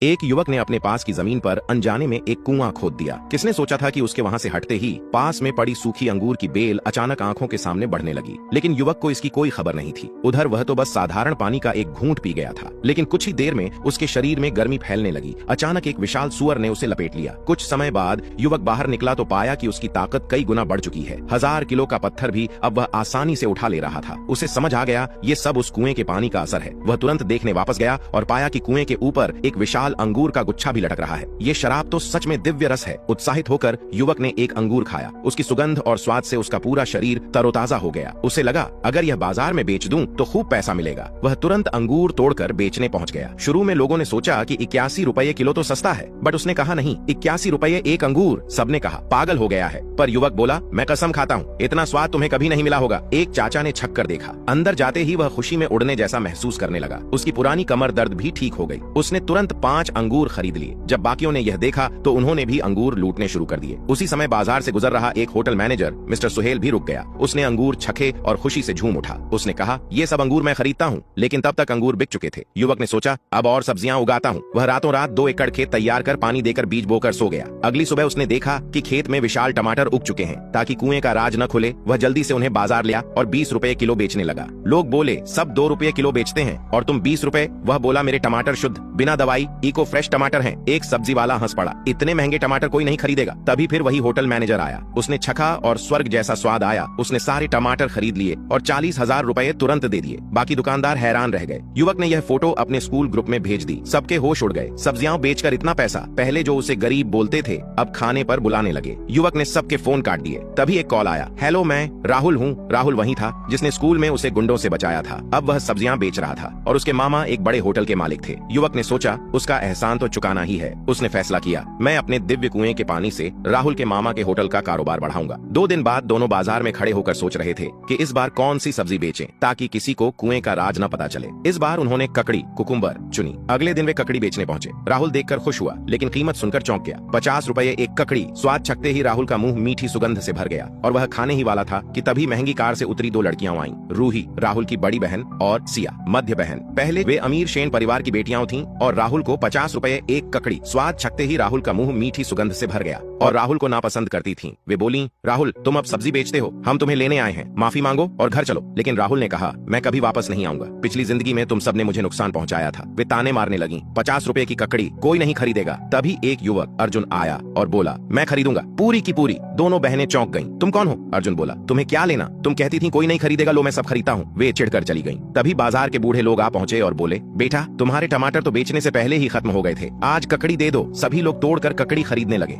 एक युवक ने अपने पास की जमीन पर अनजाने में एक कुआं खोद दिया। किसने सोचा था कि उसके वहां से हटते ही पास में पड़ी सूखी अंगूर की बेल अचानक आंखों के सामने बढ़ने लगी, लेकिन युवक को इसकी कोई खबर नहीं थी। उधर वह तो बस साधारण पानी का एक घूंट पी गया था, लेकिन कुछ ही देर में उसके शरीर में गर्मी फैलने लगी। अचानक एक विशाल सुअर ने उसे लपेट लिया। कुछ समय बाद युवक बाहर निकला तो पाया कि उसकी ताकत कई गुना बढ़ चुकी है। 1000 किलो का पत्थर भी अब वह आसानी से उठा ले रहा था। उसे समझ आ गया ये सब उस कुएं के पानी का असर है। वह तुरंत देखने वापस गया और पाया कि कुएं के ऊपर एक विशाल अंगूर का गुच्छा भी लटक रहा है। ये शराब तो सच में दिव्य रस है। उत्साहित होकर युवक ने एक अंगूर खाया। उसकी सुगंध और स्वाद से उसका पूरा शरीर तरोताजा हो गया। उसे लगा अगर यह बाजार में बेच दूं तो खूब पैसा मिलेगा। वह तुरंत अंगूर तोड़कर बेचने पहुंच गया। शुरू में लोगों ने सोचा कि 81 रुपए किलो तो सस्ता है, बट उसने कहा नहीं, 81 रुपए एक अंगूर। सबने कहा पागल हो गया है, पर युवक बोला मैं कसम खाता हूँ इतना स्वाद तुम्हें कभी नहीं मिला होगा। एक चाचा ने छक कर देखा। अंदर जाते ही वह खुशी में उड़ने जैसा महसूस करने लगा। उसकी पुरानी कमर दर्द भी ठीक हो गई। उसने तुरंत 5 अंगूर खरीद लिए। जब बाकियों ने यह देखा तो उन्होंने भी अंगूर लूटने शुरू कर दिए। उसी समय बाजार से गुजर रहा एक होटल मैनेजर मिस्टर सुहेल भी रुक गया। उसने अंगूर चखे और खुशी से झूम उठा। उसने कहा ये सब अंगूर मैं खरीदता हूँ, लेकिन तब तक अंगूर बिक चुके थे। युवक ने सोचा अब और सब्जियां उगाता हूँ। वह रातों रात 2 एकड़ खेत तैयार कर पानी देकर बीज बोकर सो गया। अगली सुबह उसने देखा कि खेत में विशाल टमाटर उग चुके हैं। ताकि कुएं का राज न खुले वह जल्दी से उन्हें बाजार लिया और 20 रुपए किलो बेचने लगा। लोग बोले सब 2 रुपए किलो बेचते हैं और तुम 20 रुपए। वह बोला मेरे टमाटर शुद्ध, बिना दवाई, इको फ्रेश टमाटर हैं। एक सब्जी वाला हंस पड़ा, इतने महंगे टमाटर कोई नहीं खरीदेगा। तभी फिर वही होटल मैनेजर आया। उसने चखा और स्वर्ग जैसा स्वाद आया। उसने सारे टमाटर खरीद लिए और 40,000 रुपए तुरंत दे दिए। बाकी दुकानदार हैरान रह गए। युवक ने यह फोटो अपने स्कूल ग्रुप में भेज दी। सबके होश उड़ गए। सब्जियां बेचकर इतना पैसा। पहले जो उसे गरीब बोलते थे अब खाने पर बुलाने लगे। युवक ने सबके फोन काट दिए। तभी एक कॉल आया। हेलो, मैं राहुल हूँ। राहुल वही था जिसने स्कूल में उसे गुंडों से बचाया था। अब वह सब्जियां बेच रहा था और उसके मामा एक बड़े होटल के मालिक थे। युवक ने सोचा उसका एहसान तो चुकाना ही है। उसने फैसला किया मैं अपने दिव्य कुएं के पानी से राहुल के मामा के होटल का कारोबार बढ़ाऊंगा। 2 दिन बाद दोनों बाजार में खड़े होकर सोच रहे थे कि इस बार कौन सी सब्जी बेचें ताकि किसी को कुएं का राज न पता चले। इस बार उन्होंने ककड़ी कुकुम्बर चुनी। अगले दिन वे ककड़ी बेचने पहुंचे। राहुल देखकर खुश हुआ, लेकिन कीमत सुनकर चौंक गया। 50 रुपए एक ककड़ी। स्वाद चखते ही राहुल का मुंह मीठी सुगंध से भर गया और वह खाने ही वाला था कि तभी महंगी कार से उतरी 2 लड़कियां आईं। रूही राहुल की बड़ी बहन और सिया मध्य बहन। पहले वे अमीर शेन परिवार की बेटियां थीं और राहुल को 50 रुपए एक ककड़ी। स्वाद चखते ही राहुल का मुंह मीठी सुगंध से भर गया और राहुल को नापसंद करती थीं। वे बोली राहुल तुम अब सब्जी बेचते हो, हम तुम्हें लेने आए हैं, माफी मांगो और घर चलो। लेकिन राहुल ने कहा मैं कभी वापस नहीं आऊंगा। पिछली जिंदगी में तुम सबने मुझे नुकसान पहुंचाया था। वे ताने मारने लगी। 50 रुपए की ककड़ी कोई नहीं खरीदेगा। तभी एक युवक अर्जुन आया और बोला मैं खरीदूंगा, पूरी की पूरी। दोनों बहनें चौंक गईं। तुम कौन हो? अर्जुन बोला तुम्हें क्या लेना? तुम कहती थी कोई नहीं खरीदेगा, लो मैं सब खरीदता हूँ। वे चिढ़कर चली गईं। तभी बाजार के बूढ़े लोग आ पहुंचे और बोले बेटा तुम्हारे टमाटर तो बेचने से पहले ही खत्म हो गए थे, आज ककड़ी दे दो। सभी लोग तोड़कर ककड़ी खरीदने लगे।